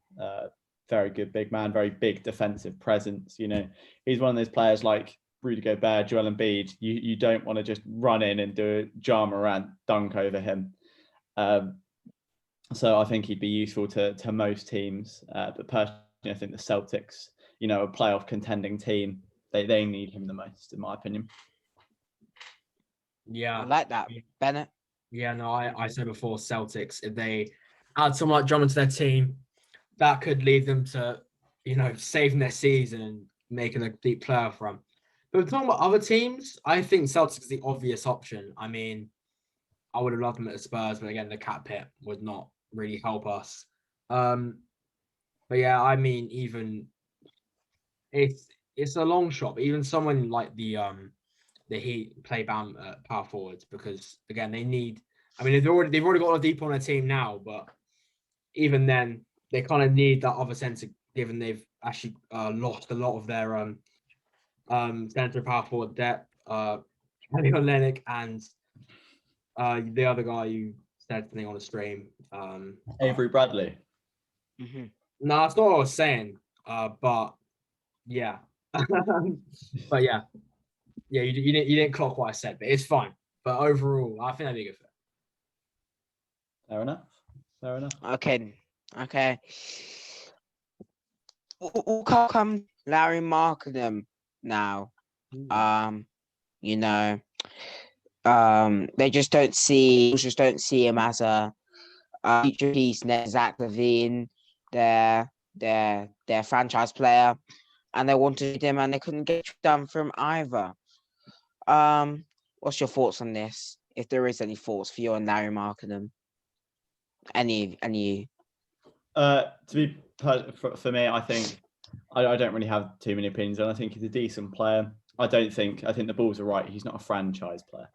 very good big man, very big defensive presence. You know, he's one of those players like Rudy Gobert, Joel Embiid. You don't want to just run in and do a Ja Morant dunk over him. So I think he'd be useful to most teams. But personally, I think the Celtics, a playoff contending team, they need him the most, in my opinion. Yeah, I like that, Bennett. Yeah, no, I said before, Celtics, if they add someone like Drummond to their team, that could lead them to, saving their season and making a deep playoff run. But we're talking about other teams, I think Celtics is the obvious option. I mean, I would have loved them at the Spurs, but again, the cap hit would not really help us. But yeah, I mean, even it's a long shot. But even someone like the Heat play Bam power forwards, because again they've already got a lot of deep on their team now, but even then they kind of need that other center, given they've actually lost a lot of their center power forward depth. Kelly Olynyk and the other guy you said something on the stream, Avery Bradley. Mm-hmm. No, that's not what I was saying. But yeah, but yeah. Yeah, you didn't clock what I said, but it's fine. But overall, I think that'd be a good fit. Fair enough. Okay. We'll come Larry Markham now. They just don't see him as a future piece. Zach LaVine, their franchise player, and they wanted him, and they couldn't get it done for him either. What's your thoughts on this? If there is any thoughts for you on Larry Markham? Any? To be for me, I think I don't really have too many opinions, and I think he's a decent player. I think the Bulls are right. He's not a franchise player.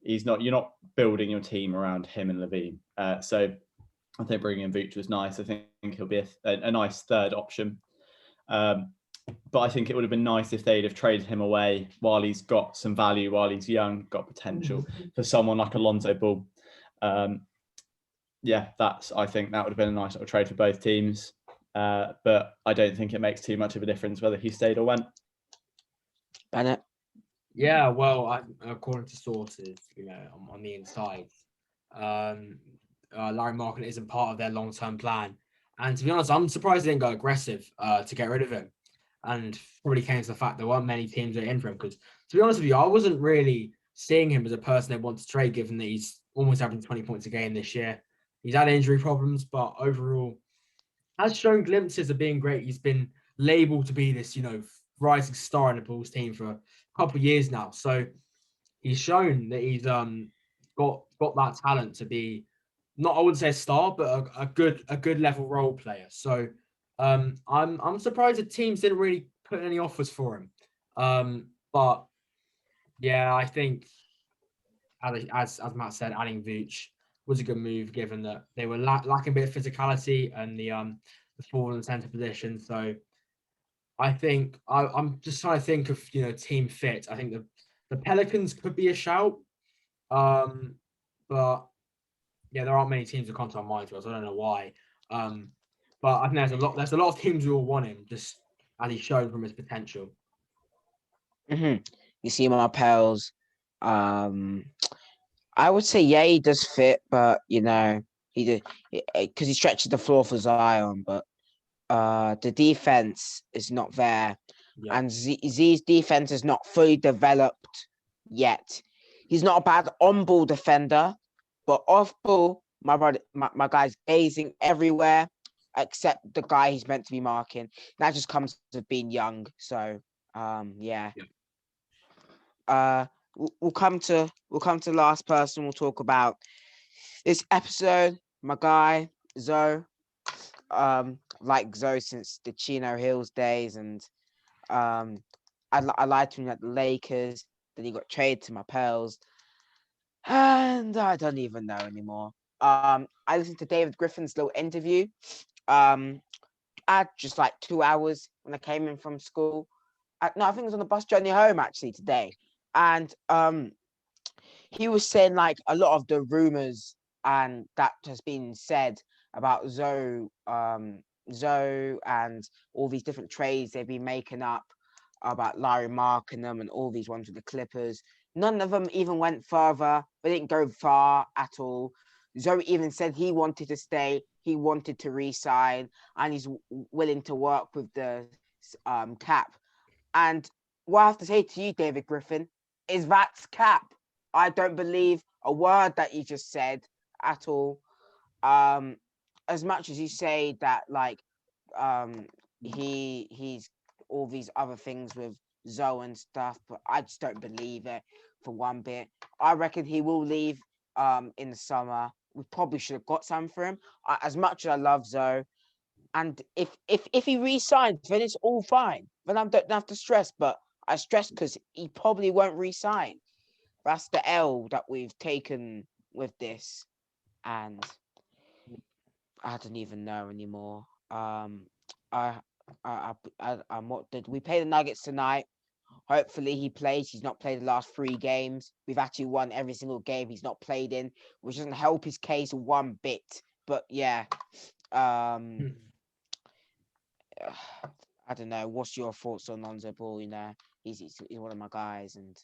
You're not building your team around him and LaVine. So I think bringing in Vooch was nice. I think he'll be a nice third option. But I think it would have been nice if they'd have traded him away while he's got some value, while he's young, got potential, for someone like Lonzo Ball. I think that would have been a nice little trade for both teams. But I don't think it makes too much of a difference whether he stayed or went. Bennett? Yeah, well, according to sources, on the inside, Larry Markham isn't part of their long-term plan. And to be honest, I'm surprised they didn't go aggressive to get rid of him. And probably came to the fact there weren't many teams that are in for him. Because to be honest with you, I wasn't really seeing him as a person they want to trade, given that he's almost averaging 20 points a game this year. He's had injury problems, but overall has shown glimpses of being great. He's been labeled to be this, rising star in the Bulls team for a couple of years now. So he's shown that he's got that talent to be not, I wouldn't say a star, but a good level role player. So I'm surprised the teams didn't really put any offers for him. But yeah, I think as Matt said, adding Vooch was a good move given that they were lacking a bit of physicality and the forward and center position. So I think I'm just trying to think of team fit. I think the Pelicans could be a shout, but yeah, there aren't many teams that come to my mind to us. I don't know why, but I think there's a lot of teams who will want him just as he's shown from his potential. Mm-hmm. You see my pals. I would say he does fit, but he did because he stretches the floor for Zion, but the defense is not there, and Z's defense is not fully developed yet. He's not a bad on-ball defender, but off-ball, my guy's gazing everywhere except the guy he's meant to be marking. That just comes with being young. So, yeah. We'll come to the last person we'll talk about this episode. My guy Zoe, like Zoe since the Chino Hills days, and I liked him at the Lakers. Then he got traded to my Pels, and I don't even know anymore. I listened to David Griffin's little interview. I had just like 2 hours when I came in from school. No, I think it was on the bus journey home actually today. And he was saying like a lot of the rumors and that has been said about Zoe and all these different trades they've been making up about Larry marking them and all these ones with the Clippers. None of them even went further. They didn't go far at all. Zoe even said he wanted to stay. He wanted to re-sign, and he's willing to work with the cap. And what I have to say to you, David Griffin, is that's cap. I don't believe a word that you just said at all. As much as you say that, like, he's all these other things with Zoe and stuff, but I just don't believe it for one bit. I reckon he will leave in the summer. We probably should have got some for him. As much as I love Zoe, and if he re-signs, then it's all fine. Then I don't have to stress. But I stress because he probably won't re-sign. That's the L that we've taken with this, and I don't even know anymore. What did we play the Nuggets tonight? Hopefully he plays. He's not played the last 3 games. We've actually won every single game he's not played in, which doesn't help his case one bit. But yeah, I don't know. What's your thoughts on Lonzo Ball? He's one of my guys, and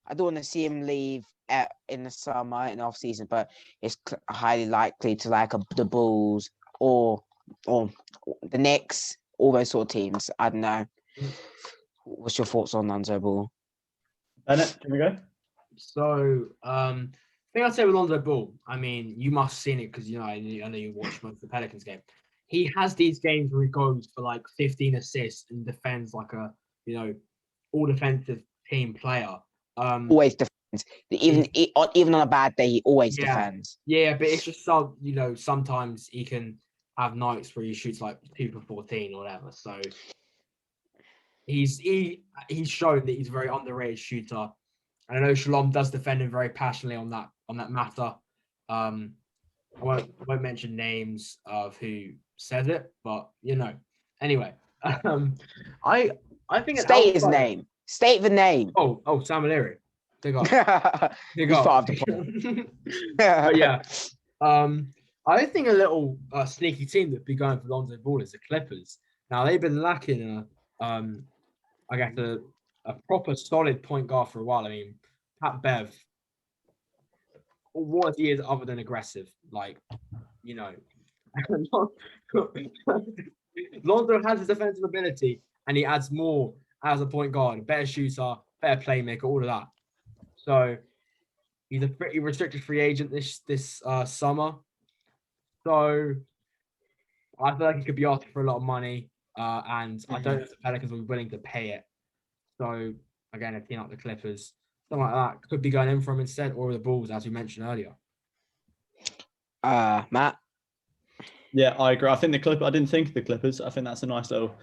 I don't want to see him leave in the summer, in the off season, but it's highly likely to like the Bulls or the Knicks, all those sort of teams. I don't know. What's your thoughts on Lonzo Ball? Bennett, can we go? So, I think I'd say with Lonzo Ball, I mean, you must have seen it because, I know you watched most of the Pelicans game. He has these games where he goes for like 15 assists and defends like a, all defensive team player. Always defends. Even on a bad day, he always defends. Yeah, but it's just sometimes he can have nights where he shoots like 2 for 14 or whatever. So he's shown that he's a very underrated shooter. And I know Shalom does defend him very passionately on that matter. I won't mention names of who says it, but Anyway, I think state his name. State the name. Oh, Sam O'Leary. Big up. Big He's up. part of the But yeah. I think a little sneaky team that'd be going for Lonzo Ball is the Clippers. Now they've been lacking I guess a proper solid point guard for a while. I mean, Pat Bev, what he is other than aggressive, like, Lonzo has his defensive ability and he adds more as a point guard, a better shooter, better playmaker, all of that. So he's a pretty restricted free agent this summer. So I feel like he could be asking for a lot of money, and I don't know if the Pelicans will be willing to pay it. So again, a team like the Clippers, something like that, could be going in for him instead, or the Bulls, as we mentioned earlier. Matt. Yeah, I agree. I think the Clippers. I didn't think of the Clippers. I think that's a nice little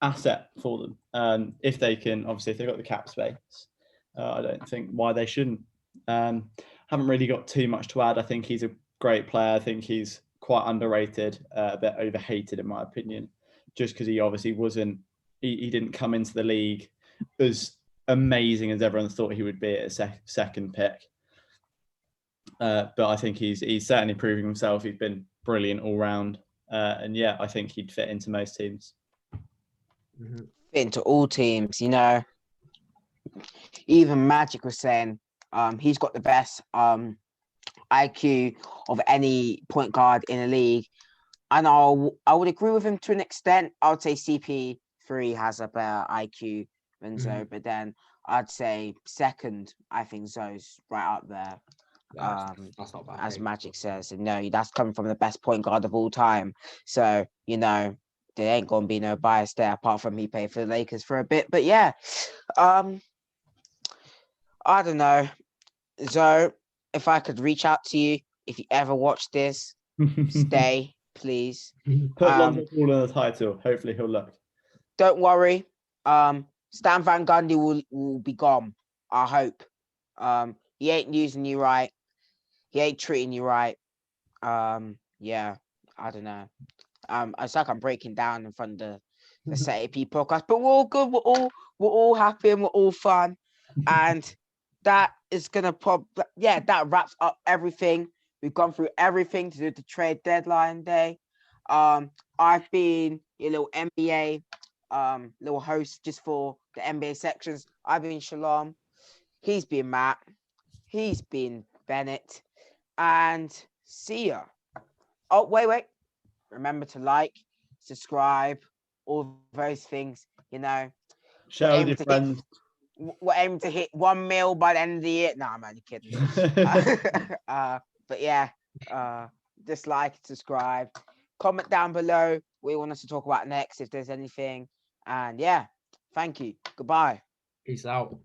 asset for them. If they can, obviously, if they've got the cap space, I don't think why they shouldn't. Haven't really got too much to add. I think he's a great player. I think he's quite underrated, a bit overhated in my opinion, just because he obviously wasn't. He didn't come into the league as amazing as everyone thought he would be at a second pick. But I think he's certainly proving himself. He's been brilliant all round. And yeah, I think he'd fit into most teams. Fit into all teams, Even Magic was saying he's got the best IQ of any point guard in the league. And I would agree with him to an extent. I would say CP3 has a better IQ than Zoe, but then I'd say second, I think Zoe's right up there. That's not bad. As Magic says, and that's coming from the best point guard of all time. So there ain't gonna be no bias there, apart from he played for the Lakers for a bit. But yeah, I don't know, Zoe. If I could reach out to you, if you ever watch this, stay, please. Put Lonzo Ball in the title. Hopefully he'll look. Don't worry. Stan Van Gundy will be gone. I hope. He ain't using you right. He ain't treating you right. Yeah, I don't know. It's like I'm breaking down in front of the SAP podcast, but we're all good. We're all happy and we're all fun, and that is gonna that wraps up everything. We've gone through everything to do the trade deadline day. I've been your little NBA little host just for the NBA sections. I've been Shalom. He's been Matt. He's been Bennett. And see ya. Oh, wait. Remember to like, subscribe, all those things, Share with your friends. We're aiming to hit 1 mil by the end of the year. No, I'm only kidding. But yeah, just like, subscribe, comment down below what you want us to talk about next, if there's anything. And yeah, thank you. Goodbye. Peace out.